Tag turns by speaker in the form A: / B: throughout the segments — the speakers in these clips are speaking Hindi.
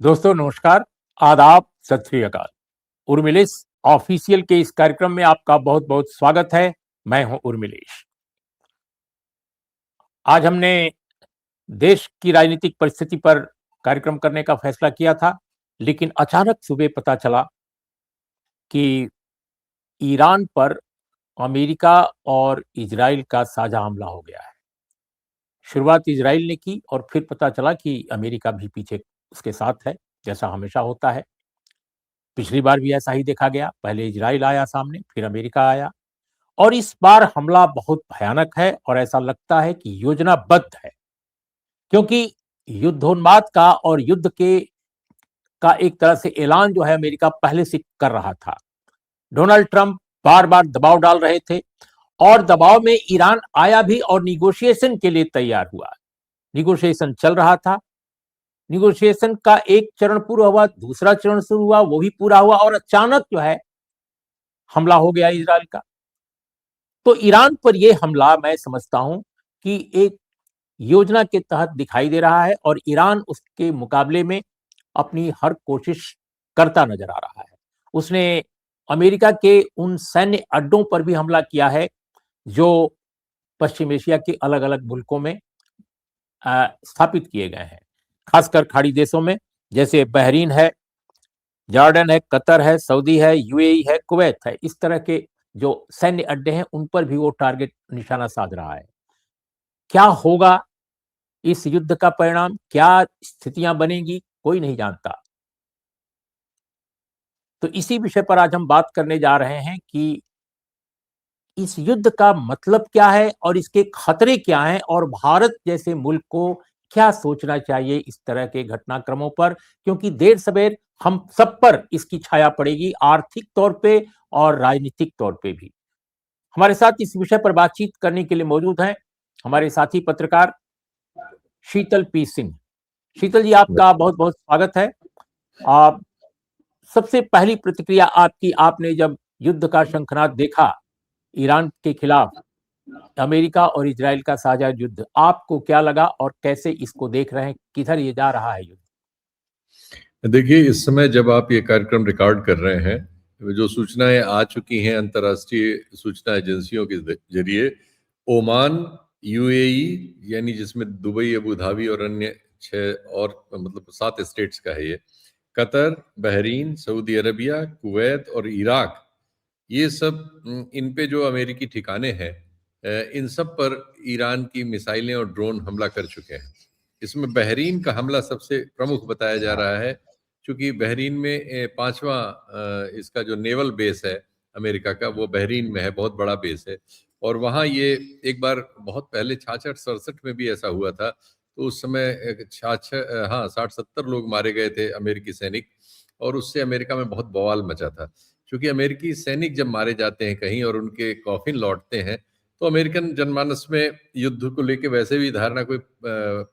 A: दोस्तों नमस्कार, आदाब, सत श्री अकाल। उर्मिलेश ऑफिशियल के इस कार्यक्रम में आपका बहुत-बहुत स्वागत है। मैं हूं उर्मिलेश। आज हमने देश की राजनीतिक परिस्थिति पर कार्यक्रम करने का फैसला किया था, लेकिन अचानक सुबह पता चला कि ईरान पर अमेरिका और इजराइल का साझा हमला हो गया है। शुरुआत इजराइल ने की और फिर पता चला कि अमेरिका भी पीछे उसके साथ है, जैसा हमेशा होता है। पिछली बार भी ऐसा ही देखा गया, पहले इजराइल आया सामने, फिर अमेरिका आया और इस बार हमला बहुत भयानक है और ऐसा लगता है कि योजनाबद्ध है, क्योंकि युद्धोन्माद का और युद्ध के का एक तरह से ऐलान जो है अमेरिका पहले से कर रहा था। डोनाल्ड ट्रंप बार-बार दबाव डाल रहे थे और दबाव में ईरान आया भी और निगोशिएशन के लिए तैयार हुआ। निगोशिएशन चल रहा था। निगोशिएशन का एक चरण पूरा हुआ, दूसरा चरण शुरू हुआ, वो भी पूरा हुआ और अचानक जो है हमला हो गया इजराइल का। तो ईरान पर यह हमला मैं समझता हूं कि एक योजना के तहत दिखाई दे रहा है और ईरान उसके मुकाबले में अपनी हर कोशिश करता नजर आ रहा है। उसने अमेरिका के उन सैन्य अड्डों पर भी हमला किया है जो पश्चिम एशिया के अलग-अलग मुल्कों में स्थापित किए गए हैं, खासकर खाड़ी देशों में, जैसे बहरीन है, जॉर्डन है, कतर है, सऊदी है, यूएई है, कुवैत है। इस तरह के जो सैन्य अड्डे हैं उन पर भी वो टारगेट निशाना साध रहा है। क्या होगा इस युद्ध का परिणाम, क्या स्थितियां बनेंगी, कोई नहीं जानता। तो इसी विषय पर आज हम बात करने जा रहे हैं कि इस युद्ध का मतलब क्या है और इसके खतरे क्या हैं और भारत जैसे मुल्क को क्या सोचना चाहिए इस तरह के घटनाक्रमों पर, क्योंकि देर सवेर हम सब पर इसकी छाया पड़ेगी, आर्थिक तौर पे और राजनीतिक तौर पे भी। हमारे साथ इस विषय पर बातचीत करने के लिए मौजूद हैं हमारे साथी पत्रकार शीतल पी सिंह। शीतल जी, आपका बहुत-बहुत स्वागत है। आप सबसे पहली प्रतिक्रिया आपकी, आपने जब युद्ध का शंखनाद देखा ईरान के खिलाफ अमेरिका और इजराइल का साझा युद्ध, आपको क्या लगा और कैसे इसको देख रहे हैं, किधर ये जा रहा है युद्ध?
B: देखिए, इस समय जब आप ये कार्यक्रम रिकॉर्ड कर रहे हैं, जो सूचनाएं आ चुकी हैं अंतर्राष्ट्रीय सूचना एजेंसियों के जरिए, ओमान, यूएई यानी जिसमें दुबई, अबू धाबी और अन्य 6 और मतलब 7 स्टेट्स का है ये, Qatar, Bahrain, Saudi Arabia, Kuwait और इराक, ये सब इन पे जो अमेरिकी ठिकाने हैं, इन सब पर ईरान की मिसाइलें और ड्रोन हमला कर चुके हैं। इसमें बहरीन का हमला सबसे प्रमुख बताया जा रहा है, क्योंकि बहरीन में पांचवा इसका जो नेवल बेस है अमेरिका का, वो बहरीन में है, बहुत बड़ा बेस है। और वहाँ ये एक बार बहुत पहले 66-67 में भी ऐसा हुआ था, तो उस समय 60-70 लोग मारे गए थे अमेरिकी सैनिक, और उससे अमेरिका में बहुत बवाल मचा था। क्योंकि अमेरिकी सैनिक जब मारे जाते हैं कहीं और उनके कॉफिन लौटते हैं, तो अमेरिकन जनमानस में युद्ध को लेके वैसे भी धारणा कोई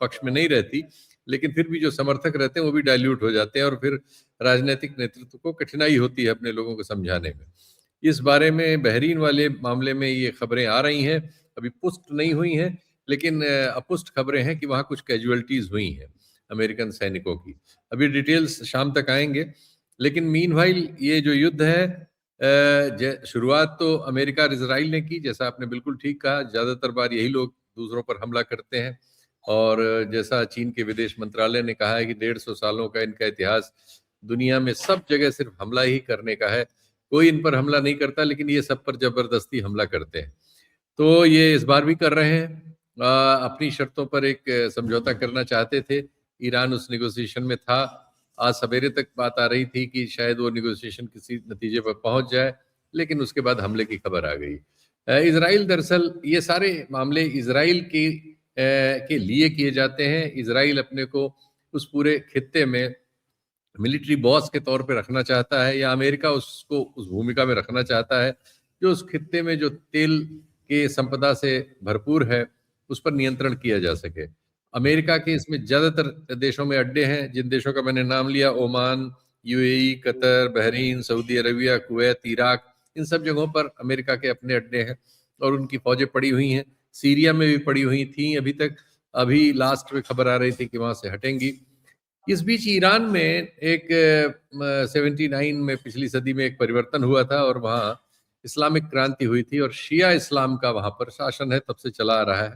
B: पक्ष में नहीं रहती, लेकिन फिर भी जो समर्थक रहते हैं वो भी डाइल्यूट हो जाते हैं और फिर राजनीतिक नेतृत्व को कठिनाई होती है अपने लोगों को समझाने में। इस बारे में बहरीन वाले मामले में ये खबरें आ रही हैं, अभी पुष्ट नहीं हुई हैं, लेकिन अपुष्ट खबरें हैं कि वहाँ कुछ कैजुअलिटीज हुई हैं अमेरिकन सैनिकों की। अभी डिटेल्स शाम तक आएंगे, लेकिन मीनवाइल ये जो युद्ध है, शुरुआत तो अमेरिका और इजराइल ने की, जैसा आपने बिल्कुल ठीक कहा। ज्यादातर बार यही लोग दूसरों पर हमला करते हैं, और जैसा चीन के विदेश मंत्रालय ने कहा है कि 150 सालों का इनका इतिहास, दुनिया में सब जगह सिर्फ हमला ही करने का है, कोई इन पर हमला नहीं करता, लेकिन ये सब पर जबरदस्ती हमला करते हैं। तो ये इस बार भी कर रहे हैं। अपनी शर्तों पर एक समझौता करना चाहते थे, ईरान उस निगोशिएशन में था। आज सवेरे तक बात आ रही थी कि शायद वो निगोशिएशन किसी नतीजे पर पहुंच जाए, लेकिन उसके बाद हमले की खबर आ गई। इजराइल, दरअसल ये सारे मामले इजराइल के लिए किए जाते हैं। इजराइल अपने को उस पूरे खित्ते में मिलिट्री बॉस के तौर पे रखना चाहता है, या अमेरिका उसको उस भूमिका में रखना चाहता है जो उस खित्ते में जो तेल के संपदा से भरपूर है उस पर नियंत्रण किया जा सके। अमेरिका के इसमें ज्यादातर देशों में अड्डे हैं, जिन देशों का मैंने नाम लिया, Oman, UAE, Qatar, Bahrain, Saudi Arabia, Kuwait, Iraq, इन सब जगहों पर अमेरिका के अपने अड्डे हैं और उनकी फौजें पड़ी हुई हैं। सीरिया में भी पड़ी हुई थी अभी तक, अभी लास्ट में खबर आ रही थी कि वहां से हटेंगी। इस बीच ईरान में एक 79 में पिछली सदी में एक परिवर्तन हुआ था और वहाँ इस्लामिक क्रांति हुई थी और शिया इस्लाम का वहाँ पर शासन है, तब से चला आ रहा है।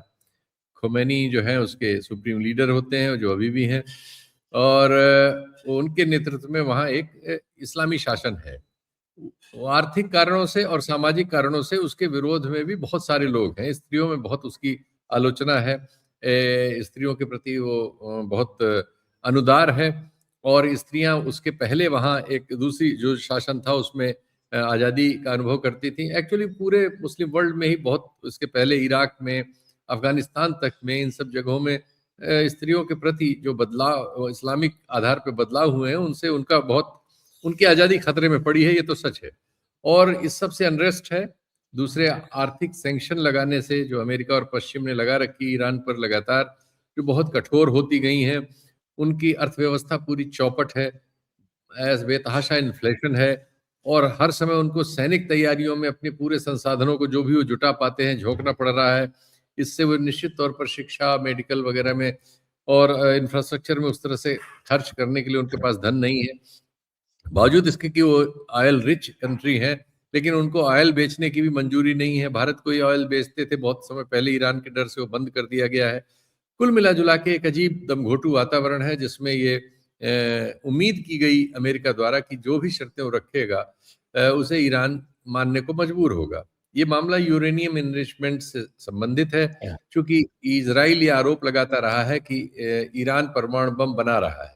B: खोमेनी जो है उसके सुप्रीम लीडर होते हैं, जो अभी भी हैं, और उनके नेतृत्व में वहाँ एक इस्लामी शासन है। वो आर्थिक कारणों से और सामाजिक कारणों से उसके विरोध में भी बहुत सारे लोग हैं। स्त्रियों में बहुत उसकी आलोचना है, स्त्रियों के प्रति वो बहुत अनुदार है, और स्त्रियां उसके पहले वहाँ एक दूसरी जो शासन था उसमें आज़ादी का अनुभव करती थी। एक्चुअली पूरे मुस्लिम वर्ल्ड में ही बहुत उसके पहले इराक में, अफगानिस्तान तक में, इन सब जगहों में स्त्रियों के प्रति जो बदलाव इस्लामिक आधार पर बदलाव हुए हैं उनसे उनका बहुत उनकी आज़ादी खतरे में पड़ी है, ये तो सच है। और इस सब से अनरेस्ट है। दूसरे आर्थिक सैंक्शन लगाने से जो अमेरिका और पश्चिम ने लगा रखी ईरान पर लगातार, जो बहुत कठोर होती गई हैं, उनकी अर्थव्यवस्था पूरी चौपट है, बेतहाशा इन्फ्लेशन है, और हर समय उनको सैनिक तैयारियों में अपने पूरे संसाधनों को जो भी वो जुटा पाते हैं झोंकना पड़ रहा है। इससे वो निश्चित तौर पर शिक्षा, मेडिकल वगैरह में और इंफ्रास्ट्रक्चर में उस तरह से खर्च करने के लिए उनके पास धन नहीं है। बावजूद इसके कि वो ऑयल रिच कंट्री है, लेकिन उनको ऑयल बेचने की भी मंजूरी नहीं है। भारत को ये ऑयल बेचते थे बहुत समय पहले, ईरान के डर से वो बंद कर दिया गया है। कुल मिला जुला के एक अजीब दमघोटू वातावरण है, जिसमें ये उम्मीद की गई अमेरिका द्वारा कि जो भी शर्तें वो रखेगा उसे ईरान मानने को मजबूर होगा। ये मामला यूरेनियम एनरिचमेंट से संबंधित है, क्योंकि इजराइल ये आरोप लगाता रहा है कि ईरान परमाणु बम बना रहा है।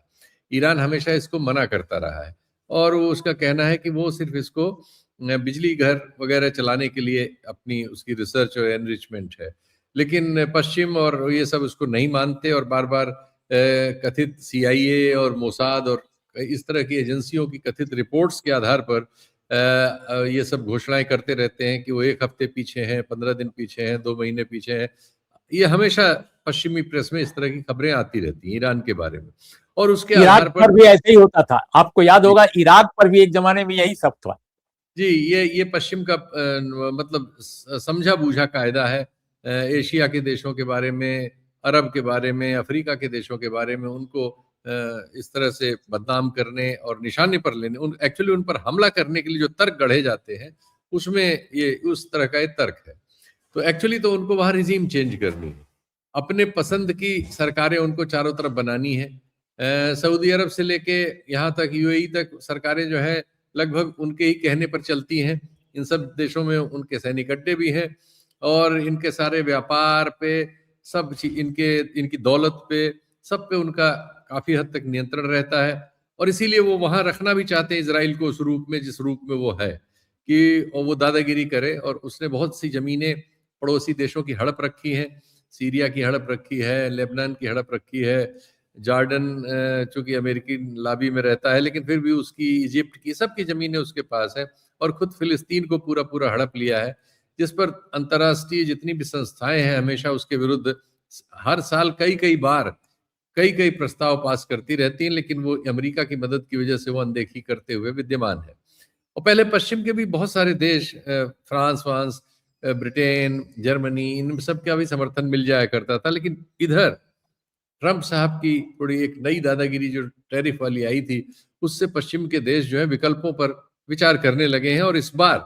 B: ईरान हमेशा इसको मना करता रहा है, और वो उसका कहना है कि वो सिर्फ इसको बिजली घर वगैरह चलाने के लिए अपनी उसकी रिसर्च और एनरिचमेंट है। लेकिन पश्चिम और ये सब उसको नहीं मानते, और बार बार कथित CIA और मोसाद और इस तरह की एजेंसियों की कथित रिपोर्ट्स के आधार पर ये सब घोषणाएं करते रहते हैं कि वो 1 हफ्ते पीछे हैं, 15 दिन पीछे हैं, 2 महीने पीछे हैं। ये हमेशा पश्चिमी प्रेस में इस तरह की खबरें आती रहती हैं ईरान के बारे में, और उसके
A: इराक
B: आधार
A: पर भी ऐसे ही होता था। आपको याद होगा इराक पर भी एक जमाने में यही सब था।
B: जी, ये पश्चिम का मतलब समझा बूझा कायदा है। एशिया के देशों के बारे में, अरब के बारे में, अफ्रीका के देशों के बारे में उनको इस तरह से बदनाम करने और निशाने पर लेने, एक्चुअली उन पर हमला करने के लिए जो तर्क गढ़े जाते हैं, उसमें ये उस तरह का एक तर्क है। तो एक्चुअली तो उनको वहाँ रिजीम चेंज करनी है, अपने पसंद की सरकारें उनको चारों तरफ बनानी है। सऊदी अरब से लेके यहाँ तक UAE तक सरकारें जो है लगभग उनके ही कहने पर चलती हैं। इन सब देशों में उनके सैनिक अड्डे भी हैं, और इनके सारे व्यापार पे, सब इनकी दौलत पे, सब पे उनका काफी हद तक नियंत्रण रहता है। और इसीलिए वो वहां रखना भी चाहते हैं इजराइल को उस रूप में, जिस रूप में वो है, कि वो दादागिरी करे। और उसने बहुत सी जमीनें पड़ोसी देशों की हड़प रखी हैं, सीरिया की हड़प रखी है, लेबनान की हड़प रखी है, जॉर्डन चूंकि अमेरिकी लाबी में रहता है लेकिन फिर भी उसकी, इजिप्ट की, सबकी जमीनें उसके पास है, और खुद फिलिस्तीन को पूरा पूरा हड़प लिया है, जिस पर अंतर्राष्ट्रीय जितनी भी संस्थाएं हैं हमेशा उसके विरुद्ध हर साल कई कई बार कई कई प्रस्ताव पास करती रहती हैं, लेकिन वो अमेरिका की मदद की वजह से वो अनदेखी करते हुए विद्यमान है। और पहले पश्चिम के भी बहुत सारे देश, फ्रांस, ब्रिटेन, जर्मनी, इन सब का भी समर्थन मिल जाया करता था। लेकिन इधर ट्रंप साहब की थोड़ी एक नई दादागिरी जो टैरिफ वाली आई थी, उससे पश्चिम के देश जो है विकल्पों पर विचार करने लगे हैं। और इस बार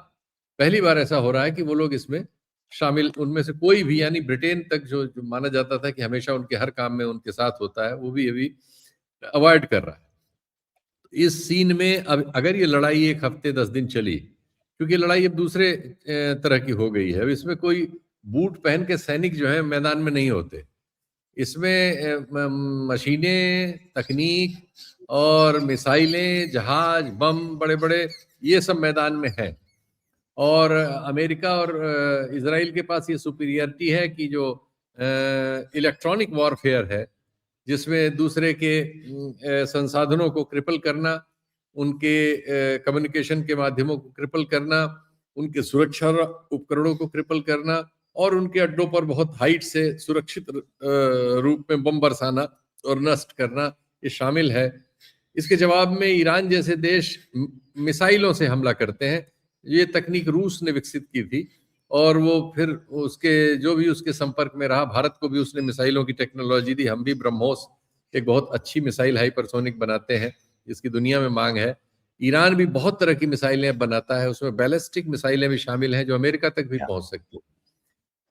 B: पहली बार ऐसा हो रहा है कि वो लोग इसमें शामिल, उनमें से कोई भी, यानी ब्रिटेन तक जो माना जाता था कि हमेशा उनके हर काम में उनके साथ होता है, वो भी अभी अवॉइड कर रहा है। इस सीन में अब अगर ये लड़ाई 1 हफ्ते 10 दिन चली, क्योंकि लड़ाई अब दूसरे तरह की हो गई है, अब इसमें कोई बूट पहन के सैनिक जो है मैदान में नहीं होते। इसमें मशीनें, तकनीक और मिसाइलें, जहाज, बम बड़े-बड़े, ये सब मैदान में हैं। और अमेरिका और इजराइल के पास ये सुपीरियरिटी है कि जो इलेक्ट्रॉनिक वॉरफेयर है, जिसमें दूसरे के संसाधनों को क्रिपल करना, उनके कम्युनिकेशन के माध्यमों को क्रिपल करना, उनके सुरक्षा उपकरणों को क्रिपल करना, और उनके अड्डों पर बहुत हाइट से सुरक्षित रूप में बम बरसाना और नष्ट करना, ये शामिल है। इसके जवाब में ईरान जैसे देश मिसाइलों से हमला करते हैं। ये तकनीक रूस ने विकसित की थी, और वो फिर उसके जो भी उसके संपर्क में रहा, भारत को भी उसने मिसाइलों की टेक्नोलॉजी दी। हम भी ब्रह्मोस एक बहुत अच्छी मिसाइल हाइपरसोनिक बनाते हैं, इसकी दुनिया में मांग है। ईरान भी बहुत तरह की मिसाइलें बनाता है, उसमें बैलिस्टिक मिसाइलें भी शामिल हैं जो अमेरिका तक भी पहुंच सकती है।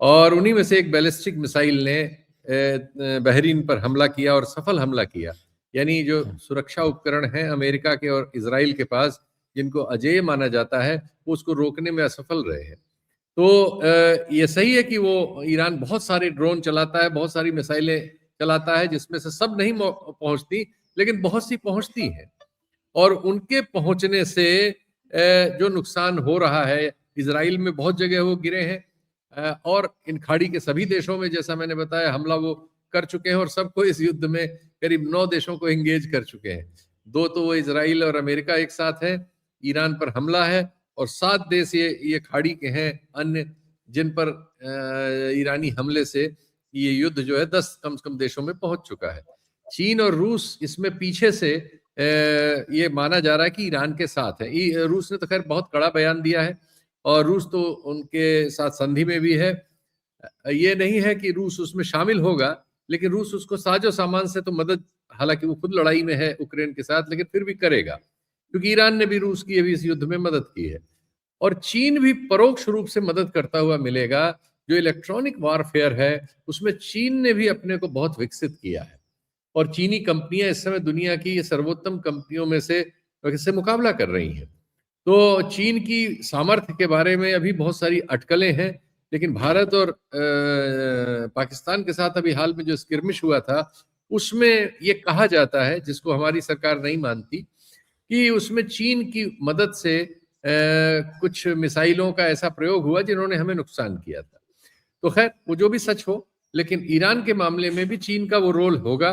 B: और उन्हीं में से एक बैलिस्टिक मिसाइल ने बहरीन पर हमला किया और सफल हमला किया। यानी जो सुरक्षा उपकरण हैं अमेरिका के और इजराइल के पास, जिनको अजेय माना जाता है, वो उसको रोकने में असफल रहे हैं। तो ये सही है कि वो ईरान बहुत सारे ड्रोन चलाता है, बहुत सारी मिसाइलें चलाता है, जिसमें से सब नहीं पहुंचती, लेकिन बहुत सी पहुंचती हैं। और उनके पहुंचने से जो नुकसान हो रहा है, इजराइल में बहुत जगह वो गिरे हैं, और इन खाड़ी के सभी देशों में, जैसा मैंने बताया, हमला वो कर चुके हैं और सबको इस युद्ध में करीब 9 देशों को एंगेज कर चुके हैं। 2 तो वो इजराइल और अमेरिका एक साथ है, ईरान पर हमला है, और 7 देश ये खाड़ी के हैं अन्य, जिन पर ईरानी हमले से ये युद्ध जो है 10 कम से कम देशों में पहुंच चुका है। चीन और रूस इसमें पीछे से ये माना जा रहा है कि ईरान के साथ है। रूस ने तो खैर बहुत कड़ा बयान दिया है, और रूस तो उनके साथ संधि में भी है। ये नहीं है कि रूस उसमें शामिल होगा, लेकिन रूस उसको साजो सामान से तो मदद, हालांकि वो खुद लड़ाई में है यूक्रेन के साथ, लेकिन फिर भी करेगा, क्योंकि ईरान ने भी रूस की अभी इस युद्ध में मदद की है। और चीन भी परोक्ष रूप से मदद करता हुआ मिलेगा। जो इलेक्ट्रॉनिक वारफेयर है, उसमें चीन ने भी अपने को बहुत विकसित किया है, और चीनी कंपनियां इस समय दुनिया की ये सर्वोत्तम कंपनियों में से मुकाबला कर रही हैं। तो चीन की सामर्थ्य के बारे में अभी बहुत सारी अटकलें हैं, लेकिन भारत और पाकिस्तान के साथ अभी हाल में जो स्किर्मिश हुआ था, उसमें ये कहा जाता है, जिसको हमारी सरकार नहीं मानती, कि उसमें चीन की मदद से कुछ मिसाइलों का ऐसा प्रयोग हुआ जिन्होंने हमें नुकसान किया था। तो खैर, वो जो भी सच हो, लेकिन ईरान के मामले में भी चीन का वो रोल होगा,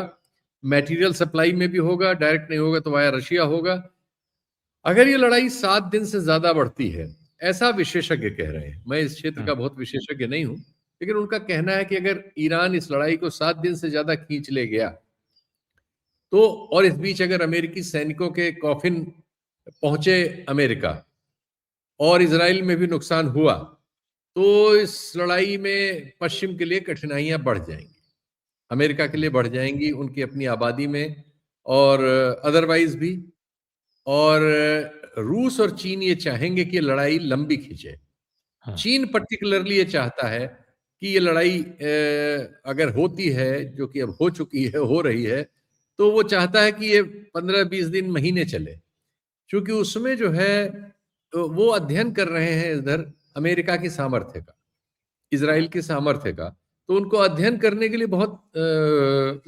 B: मटेरियल सप्लाई में भी होगा, डायरेक्ट नहीं होगा तो वाया रशिया होगा। अगर ये लड़ाई 7 दिन से ज्यादा बढ़ती है, ऐसा विशेषज्ञ कह रहे हैं, मैं इस क्षेत्र का बहुत विशेषज्ञ नहीं हूं, लेकिन उनका कहना है कि अगर ईरान इस लड़ाई को 7 दिन से ज्यादा खींच ले गया, तो और इस बीच अगर अमेरिकी सैनिकों के कॉफिन पहुंचे अमेरिका, और इजराइल में भी नुकसान हुआ, तो इस लड़ाई में पश्चिम के लिए कठिनाइयां बढ़ जाएंगी, अमेरिका के लिए बढ़ जाएंगी, उनकी अपनी आबादी में और अदरवाइज भी। और रूस और चीन ये चाहेंगे कि ये लड़ाई लंबी खींचे। चीन पर्टिकुलरली ये चाहता है कि ये लड़ाई अगर होती है, जो कि अब हो चुकी है, हो रही है, तो वो चाहता है कि ये 15-20 दिन, महीने चले, क्योंकि उसमें जो है तो वो अध्ययन कर रहे हैं इधर अमेरिका की सामर्थ्य का, इजराइल की सामर्थ्य का। तो उनको अध्ययन करने के लिए बहुत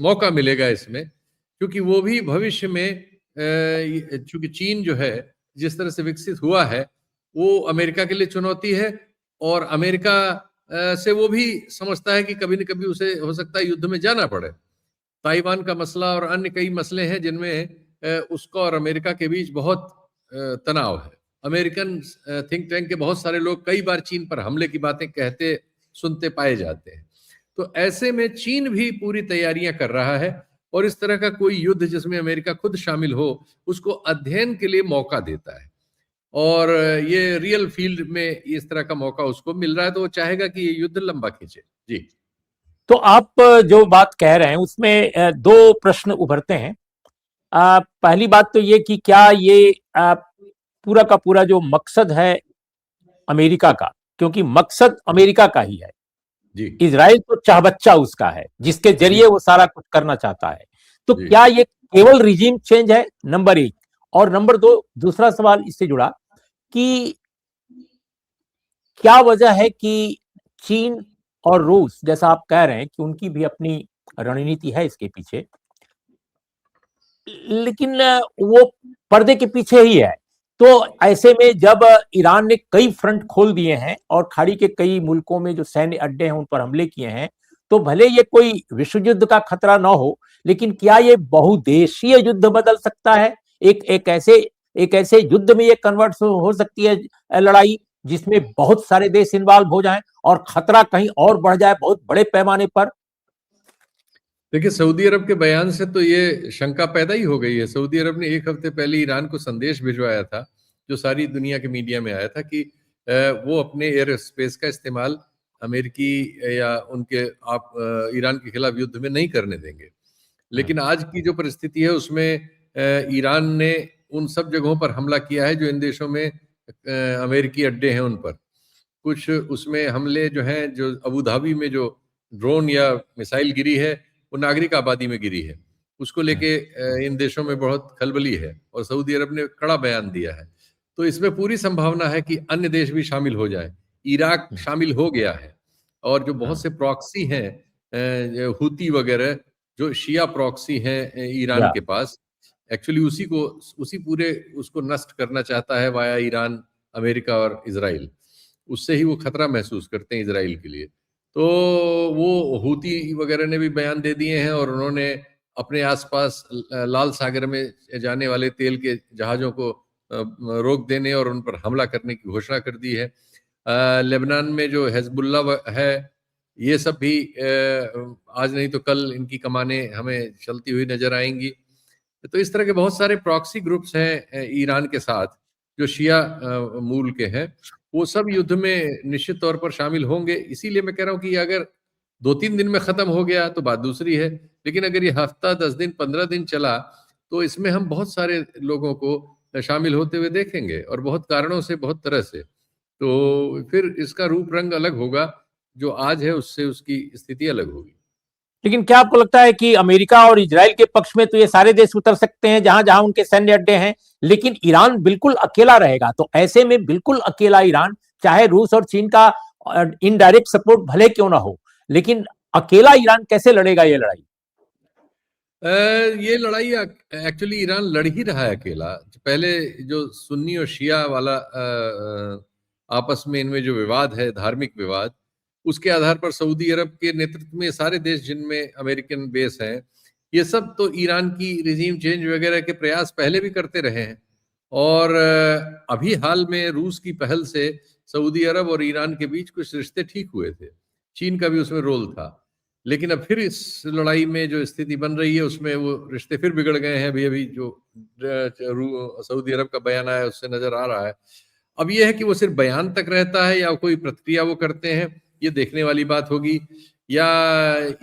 B: मौका मिलेगा इसमें, क्योंकि वो भी भविष्य में, चूंकि चीन जो है जिस तरह से विकसित हुआ है, वो अमेरिका के लिए चुनौती है, और अमेरिका से वो भी समझता है कि कभी न कभी उसे हो सकता है युद्ध में जाना पड़े। ताइवान का मसला और अन्य कई मसले हैं जिनमें उसका और अमेरिका के बीच बहुत तनाव है। अमेरिकन थिंक टैंक के बहुत सारे लोग कई बार चीन पर हमले की बातें कहते सुनते पाए जाते हैं। तो ऐसे में चीन भी पूरी तैयारियां कर रहा है, और इस तरह का कोई युद्ध जिसमें अमेरिका खुद शामिल हो, उसको अध्ययन के लिए मौका देता है, और ये रियल फील्ड में इस तरह का मौका उसको मिल रहा है, तो वो चाहेगा कि ये युद्ध लंबा खींचे। जी।
A: तो आप जो बात कह रहे हैं उसमें दो प्रश्न उभरते हैं। पहली बात तो ये कि क्या ये पूरा का पूरा जो मकसद है अमेरिका का, क्योंकि मकसद अमेरिका का ही है,
B: जी।
A: इजराइल तो चाहबच्चा उसका है जिसके जरिए वो सारा कुछ करना चाहता है। तो
B: जी।
A: क्या ये केवल रिजीम चेंज है, नंबर एक। और नंबर दो, दूसरा सवाल इससे जुड़ा कि क्या वजह है कि चीन और रूस, जैसा आप कह रहे हैं कि उनकी भी अपनी रणनीति है इसके पीछे, लेकिन वो पर्दे के पीछे ही है। तो ऐसे में जब ईरान ने कई फ्रंट खोल दिए हैं और खाड़ी के कई मुल्कों में जो सैन्य अड्डे हैं उन पर हमले किए हैं, तो भले ये कोई विश्व युद्ध का खतरा ना हो, लेकिन क्या ये बहुदेशीय युद्ध बदल सकता है? एक ऐसे युद्ध में ये कन्वर्ट हो सकती है लड़ाई, जिसमें बहुत सारे देश इन्वॉल्व हो जाएं और खतरा कहीं और बढ़ जाए बहुत बड़े पैमाने पर।
B: देखिए, सऊदी अरब के बयान से तो ये शंका पैदा ही हो गई है। सऊदी अरब ने 1 हफ्ते पहले ईरान को संदेश भिजवाया था, जो सारी दुनिया के मीडिया में आया था, कि वो अपने एयर स्पेस का इस्तेमाल अमेरिकी या उनके ईरान के खिलाफ युद्ध में नहीं करने देंगे। लेकिन आज की जो परिस्थिति है उसमें ईरान ने उन सब जगहों पर हमला किया है जो इन देशों में अमेरिकी अड्डे हैं उन पर। कुछ उसमें हमले जो हैं, जो अबू धाबी में जो ड्रोन या मिसाइल गिरी है, वो नागरिक आबादी में गिरी है। उसको लेके इन देशों में बहुत खलबली है और सऊदी अरब ने कड़ा बयान दिया है। तो इसमें पूरी संभावना है कि अन्य देश भी शामिल हो जाएं। इराक शामिल हो गया है और जो बहुत से प्रॉक्सी हैं, हूती वगैरह, जो शिया प्रॉक्सी हैं ईरान
A: या
B: के पास, एक्चुअली उसी पूरे उसको नष्ट करना चाहता है वाया ईरान, अमेरिका और इजराइल। उससे ही वो खतरा महसूस करते हैं इजराइल के लिए। तो वो हूती वगैरह ने भी बयान दे दिए हैं और उन्होंने अपने आसपास लाल सागर में जाने वाले तेल के जहाज़ों को रोक देने और उन पर हमला करने की घोषणा कर दी है। लेबनान में जो हिजबुल्लाह है, ये सब भी आज नहीं तो कल इनकी कमानें हमें चलती हुई नजर आएंगी। तो इस तरह के बहुत सारे प्रॉक्सी ग्रुप्स हैं ईरान के साथ, जो शिया मूल के हैं। वो सब युद्ध में निश्चित तौर पर शामिल होंगे। इसीलिए मैं कह रहा हूँ कि अगर 2-3 दिन में खत्म हो गया तो बात दूसरी है, लेकिन अगर ये हफ्ता, 10 दिन, 15 दिन चला तो इसमें हम बहुत सारे लोगों को शामिल होते हुए देखेंगे और बहुत कारणों से, बहुत तरह से। तो फिर इसका रूप रंग अलग होगा, जो आज है उससे उसकी स्थिति अलग होगी।
A: लेकिन क्या आपको लगता है कि अमेरिका और इजराइल के पक्ष में तो ये सारे देश उतर सकते हैं जहां जहां उनके सैन्य अड्डे हैं, लेकिन ईरान बिल्कुल अकेला रहेगा? तो ऐसे में बिल्कुल अकेला ईरान, चाहे रूस और चीन का इनडायरेक्ट सपोर्ट भले क्यों ना हो, लेकिन अकेला ईरान कैसे लड़ेगा ये लड़ाई?
B: ये लड़ाई एक्चुअली ईरान लड़ ही रहा है अकेला। पहले जो सुन्नी और शिया वाला आपस में इनमें जो विवाद है, धार्मिक विवाद, उसके आधार पर सऊदी अरब के नेतृत्व में सारे देश जिनमें अमेरिकन बेस हैं, ये सब तो ईरान की रिजीम चेंज वगैरह के प्रयास पहले भी करते रहे हैं। और अभी हाल में रूस की पहल से सऊदी अरब और ईरान के बीच कुछ रिश्ते ठीक हुए थे। चीन का भी उसमें रोल था। लेकिन अब फिर इस लड़ाई में जो स्थिति बन रही है उसमें वो रिश्ते फिर बिगड़ गए हैं। अभी अभी जो सऊदी अरब का बयान आया उससे नजर आ रहा है। अब ये है कि वो सिर्फ बयान तक रहता है या कोई प्रतिक्रिया वो करते हैं, ये देखने वाली बात होगी, या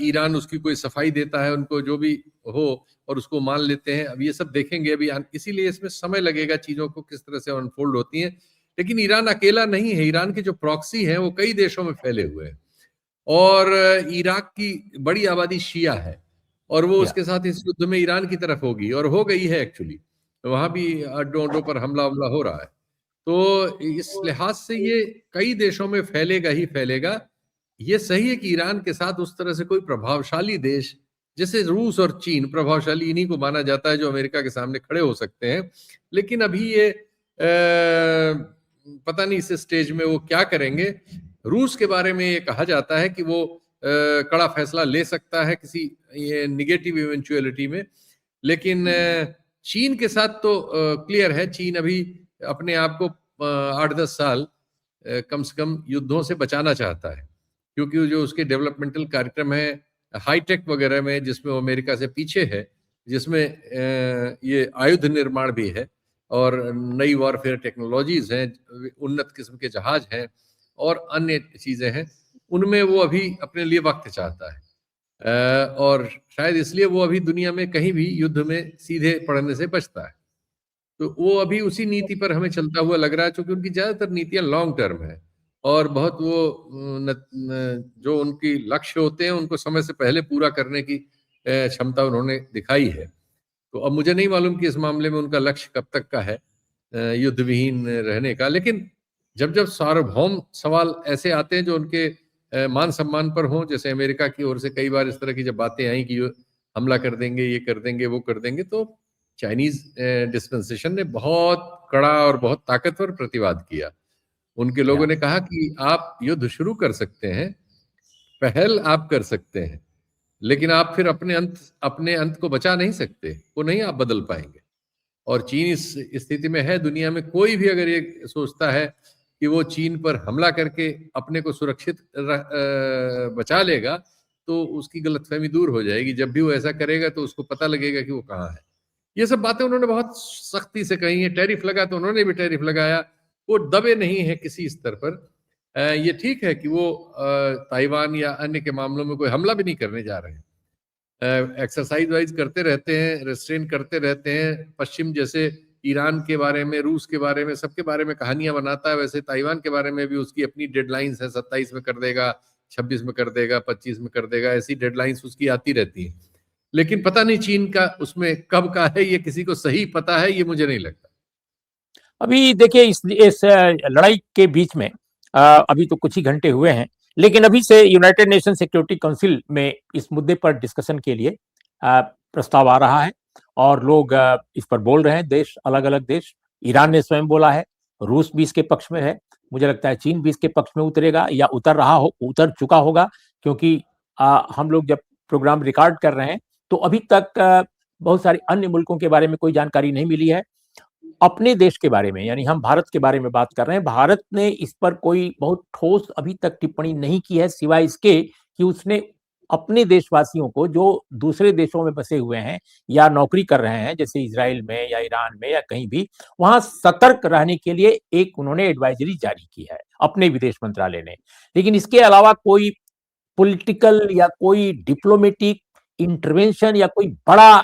B: ईरान उसकी कोई सफाई देता है उनको, जो भी हो, और उसको मान लेते हैं। अब ये सब देखेंगे अभी, इसीलिए इसमें समय लगेगा चीजों को किस तरह से अनफोल्ड होती हैं। लेकिन ईरान अकेला नहीं है। ईरान के जो प्रॉक्सी हैं वो कई देशों में फैले हुए हैं और इराक की बड़ी आबादी शिया है और वो
A: या
B: उसके साथ इस युद्ध में ईरान की तरफ होगी और हो गई है एक्चुअली। वहां भी अड्डों अड्डों पर हमला हमला हो रहा है। तो इस लिहाज से ये कई देशों में फैलेगा ही फैलेगा। ये सही है कि ईरान के साथ उस तरह से कोई प्रभावशाली देश, जैसे रूस और चीन, प्रभावशाली इन्हीं को माना जाता है जो अमेरिका के सामने खड़े हो सकते हैं। लेकिन अभी ये पता नहीं इस स्टेज में वो क्या करेंगे। रूस के बारे में ये कहा जाता है कि वो कड़ा फैसला ले सकता है किसी ये निगेटिव इवेंचुअलिटी में। लेकिन चीन के साथ तो क्लियर है, चीन अभी अपने आप को 8-10 साल कम से कम युद्धों से बचाना चाहता है, क्योंकि जो उसके डेवलपमेंटल कार्यक्रम है हाईटेक वगैरह में, जिसमें वो अमेरिका से पीछे है, जिसमें ये आयुध निर्माण भी है और नई वॉरफेयर टेक्नोलॉजीज हैं, उन्नत किस्म के जहाज हैं और अन्य चीजें हैं, उनमें वो अभी अपने लिए वक्त चाहता है। और शायद इसलिए वो अभी दुनिया में कहीं भी युद्ध में सीधे पड़ने से बचता है। तो वो अभी उसी नीति पर हमें चलता हुआ लग रहा है, क्योंकि उनकी ज्यादातर नीतियां लॉन्ग टर्म है और बहुत वो जो उनकी लक्ष्य होते हैं उनको समय से पहले पूरा करने की क्षमता उन्होंने दिखाई है। तो अब मुझे नहीं मालूम कि इस मामले में उनका लक्ष्य कब तक का है युद्ध विहीन रहने का। लेकिन जब जब सार्वभौम सवाल ऐसे आते हैं जो उनके मान सम्मान पर हों, जैसे अमेरिका की ओर से कई बार इस तरह की जब बातें आई कि हमला कर देंगे, ये कर देंगे, वो कर देंगे, तो चाइनीज डिस्पेंसेशन ने बहुत कड़ा और बहुत ताकतवर प्रतिवाद किया। उनके लोगों
A: या
B: ने कहा कि आप युद्ध शुरू कर सकते हैं, पहल आप कर सकते हैं, लेकिन आप फिर अपने अंत को बचा नहीं सकते, वो नहीं आप बदल पाएंगे। और चीन इस स्थिति में है। दुनिया में कोई भी अगर ये सोचता है कि वो चीन पर हमला करके अपने को सुरक्षित बचा लेगा, तो उसकी गलतफहमी दूर हो जाएगी। जब भी वो ऐसा करेगा तो उसको पता लगेगा कि वो कहाँ है। ये सब बातें उन्होंने बहुत सख्ती से कही है। टैरिफ लगा तो उन्होंने भी टैरिफ लगाया। वो दबे नहीं है किसी स्तर पर। ये ठीक है कि वो ताइवान या अन्य के मामलों में कोई हमला भी नहीं करने जा रहे हैं, एक्सरसाइज वाइज करते रहते हैं, रेस्ट्रेन करते रहते हैं। पश्चिम जैसे ईरान के बारे में, रूस के बारे में, सबके बारे में कहानियां बनाता है, वैसे ताइवान के बारे में भी उसकी अपनी डेडलाइंस है। 27 में कर देगा, 26 में कर देगा, 25 में कर देगा, ऐसी डेडलाइंस उसकी आती रहती है। लेकिन पता नहीं चीन का उसमें कब का है, ये किसी को सही पता है, ये मुझे नहीं लगता।
A: अभी देखिए इस लड़ाई के बीच में अभी तो कुछ ही घंटे हुए हैं, लेकिन अभी से यूनाइटेड नेशन सिक्योरिटी काउंसिल में इस मुद्दे पर डिस्कशन के लिए प्रस्ताव आ रहा है और लोग इस पर बोल रहे हैं। देश, अलग अलग देश, ईरान ने स्वयं बोला है, रूस भी इसके पक्ष में है, मुझे लगता है चीन भी इसके पक्ष में उतरेगा या उतर चुका होगा, क्योंकि हम लोग जब प्रोग्राम रिकॉर्ड कर रहे हैं तो अभी तक बहुत सारे अन्य मुल्कों के बारे में कोई जानकारी नहीं मिली है। अपने देश के बारे में, यानी हम भारत के बारे में बात कर रहे हैं, भारत ने इस पर कोई बहुत ठोस अभी तक टिप्पणी नहीं की है, सिवाय इसके कि उसने अपने देशवासियों को जो दूसरे देशों में बसे हुए हैं या नौकरी कर रहे हैं, जैसे इजराइल में या ईरान में या कहीं भी, वहां सतर्क रहने के लिए एक उन्होंने एडवाइजरी जारी की है अपने विदेश मंत्रालय ने। लेकिन इसके अलावा कोई पॉलिटिकल या कोई डिप्लोमेटिक इंटरवेंशन या कोई बड़ा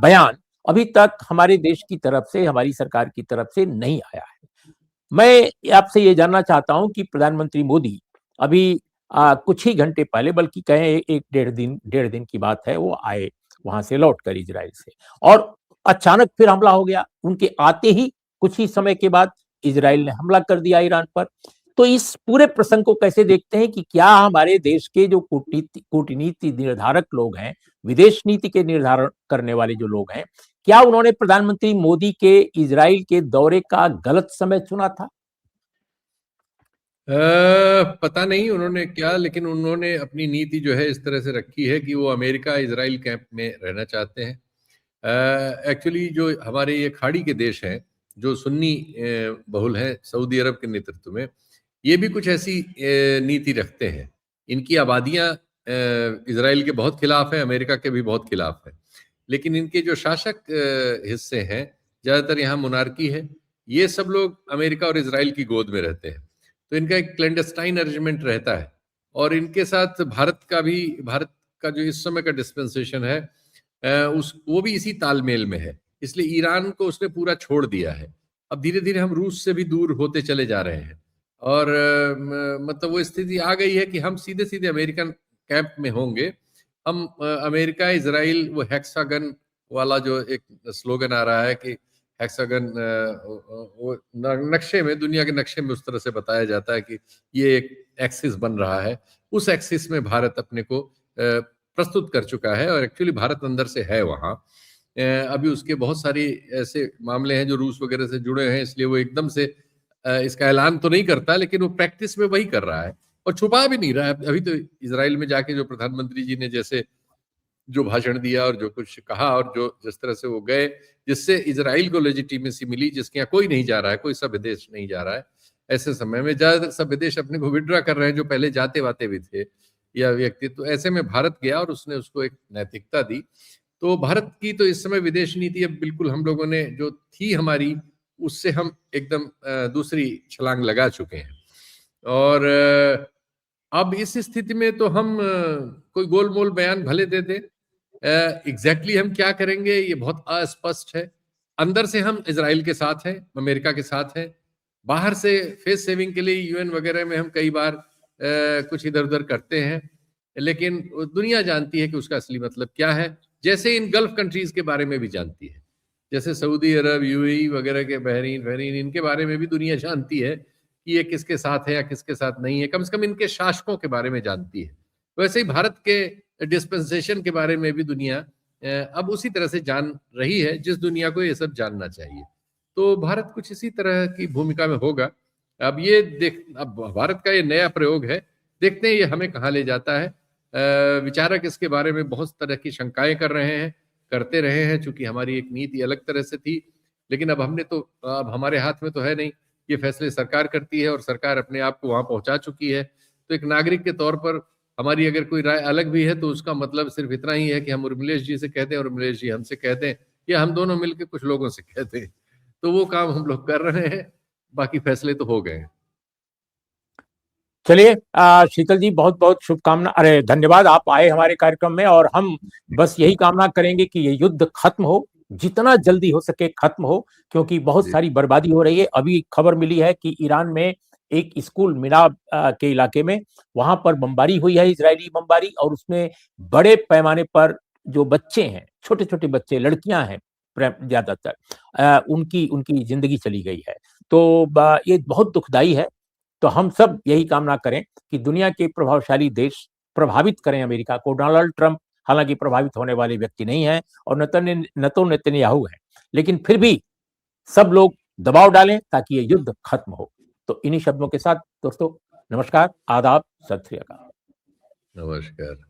A: बयान अभी तक हमारे देश की तरफ से, हमारी सरकार की तरफ से नहीं आया है। मैं आपसे ये जानना चाहता हूं कि प्रधानमंत्री मोदी अभी कुछ ही घंटे पहले, बल्कि कहें एक डेढ़ दिन की बात है, वो आए वहां से लौट कर इजराइल से, और अचानक फिर हमला हो गया। उनके आते ही कुछ ही समय के बाद इजराइल ने हमला कर दिया ईरान पर। तो इस पूरे प्रसंग को कैसे देखते हैं कि क्या हमारे देश के जो कूटनीति निर्धारक लोग हैं, विदेश नीति के निर्धारण करने वाले जो लोग हैं, क्या उन्होंने प्रधानमंत्री मोदी के इजराइल के दौरे का गलत समय चुना था?
B: पता नहीं उन्होंने क्या, लेकिन उन्होंने अपनी नीति जो है इस तरह से रखी है कि वो अमेरिका इजराइल कैंप में रहना चाहते हैं। एक्चुअली जो हमारे ये खाड़ी के देश हैं, जो सुन्नी बहुल हैं सऊदी अरब के नेतृत्व में, ये भी कुछ ऐसी नीति रखते हैं। इनकी आबादियां इजराइल के बहुत खिलाफ है, अमेरिका के भी बहुत खिलाफ है। लेकिन इनके जो शासक हिस्से हैं, ज़्यादातर यहाँ मोनार्की है, ये सब लोग अमेरिका और इजराइल की गोद में रहते हैं। तो इनका एक क्लैंडस्टाइन अरेंजमेंट रहता है। और इनके साथ भारत का जो इस समय का डिस्पेंसेशन है, उस वो भी इसी तालमेल में है। इसलिए ईरान को उसने पूरा छोड़ दिया है। अब धीरे धीरे हम रूस से भी दूर होते चले जा रहे हैं और मतलब वो स्थिति आ गई है कि हम सीधे सीधे अमेरिकन कैंप में होंगे। हम अमेरिका इजराइल, वो हेक्सागन वाला जो एक स्लोगन आ रहा है कि हेक्सागन, वो नक्शे में, दुनिया के नक्शे में उस तरह से बताया जाता है कि ये एक एक्सिस बन रहा है। उस एक्सिस में भारत अपने को प्रस्तुत कर चुका है और एक्चुअली भारत अंदर से है वहाँ। अभी उसके बहुत सारे ऐसे मामले हैं जो रूस वगैरह से जुड़े हैं, इसलिए वो एकदम से इसका ऐलान तो नहीं करता, लेकिन वो प्रैक्टिस में वही कर रहा है और छुपा भी नहीं रहा है। अभी तो इजराइल में जाके जो प्रधानमंत्री जी ने जैसे जो भाषण दिया और जो कुछ कहा और जो जिस तरह से वो गए, जिससे इजराइल को लेजिटिमेसी मिली, जिसके यहाँ कोई नहीं जा रहा है, कोई सभ्य देश नहीं जा रहा है। ऐसे समय में ज्यादातर सभ्य देश अपने को विड्रा कर रहे हैं, जो पहले जाते वाते भी थे या व्यक्ति। तो ऐसे में भारत गया और उसने उसको एक नैतिकता दी। तो भारत की तो इस समय विदेश नीति अब बिल्कुल हम लोगों ने जो थी हमारी, उससे हम एकदम दूसरी छलांग लगा चुके हैं। और अब इस स्थिति में तो हम कोई गोलमोल बयान भले दे दें, एग्जैक्टली हम क्या करेंगे ये बहुत अस्पष्ट है। अंदर से हम इजराइल के साथ हैं, अमेरिका के साथ हैं। बाहर से फेस सेविंग के लिए यूएन वगैरह में हम कई बार कुछ इधर उधर करते हैं, लेकिन दुनिया जानती है कि उसका असली मतलब क्या है। जैसे इन गल्फ कंट्रीज के बारे में भी जानती है, जैसे सऊदी अरब, यूएई वगैरह के, बहरीन बहरीन, इनके बारे में भी दुनिया जानती है कि ये किसके साथ है या किसके साथ नहीं है। कम से कम इनके शासकों के बारे में जानती है। वैसे ही भारत के डिस्पेंसेशन के बारे में भी दुनिया अब उसी तरह से जान रही है, जिस दुनिया को ये सब जानना चाहिए। तो भारत कुछ इसी तरह की भूमिका में होगा। अब भारत का ये नया प्रयोग है, देखते हैं ये हमें कहाँ ले जाता है। विचारक इसके बारे में बहुत तरह की शंकाएं कर रहे हैं, करते रहे हैं, चूंकि हमारी एक नीति अलग तरह से थी। लेकिन अब हमारे हाथ में तो है नहीं, ये फैसले सरकार करती है और सरकार अपने आप को वहां पहुंचा चुकी है। तो एक नागरिक के तौर पर हमारी अगर कोई राय अलग भी है, तो उसका मतलब सिर्फ इतना ही है कि हम उर्मिलेश जी से कहते हैं, उर्मिलेश जी हमसे कहते हैं, या हम दोनों मिलकर कुछ लोगों से कहते हैं। तो वो काम हम लोग कर रहे हैं, बाकी फैसले तो हो गए हैं।
A: चलिए शीतल जी, बहुत बहुत शुभकामना, अरे धन्यवाद, आप आए हमारे कार्यक्रम में, और हम बस यही कामना करेंगे कि ये युद्ध खत्म हो, जितना जल्दी हो सके खत्म हो, क्योंकि बहुत
B: जी।
A: सारी बर्बादी हो रही है। अभी खबर मिली है कि ईरान में एक स्कूल मिनाब के इलाके में, वहां पर बमबारी हुई है, इजरायली बमबारी, और उसमें बड़े पैमाने पर जो बच्चे हैं, छोटे छोटे बच्चे, लड़कियां हैं ज्यादातर, उनकी उनकी जिंदगी चली गई है। तो ये बहुत दुखदाई है। तो हम सब यही कामना करें कि दुनिया के प्रभावशाली देश प्रभावित करें अमेरिका को। डोनाल्ड ट्रंप हालांकि प्रभावित होने वाले व्यक्ति नहीं है, और न तो नेतन्याहू है, लेकिन फिर भी सब लोग दबाव डालें ताकि ये युद्ध खत्म हो। तो इन्हीं शब्दों के साथ दोस्तों, नमस्कार, आदाब, सत श्री अकाल।
B: नमस्कार।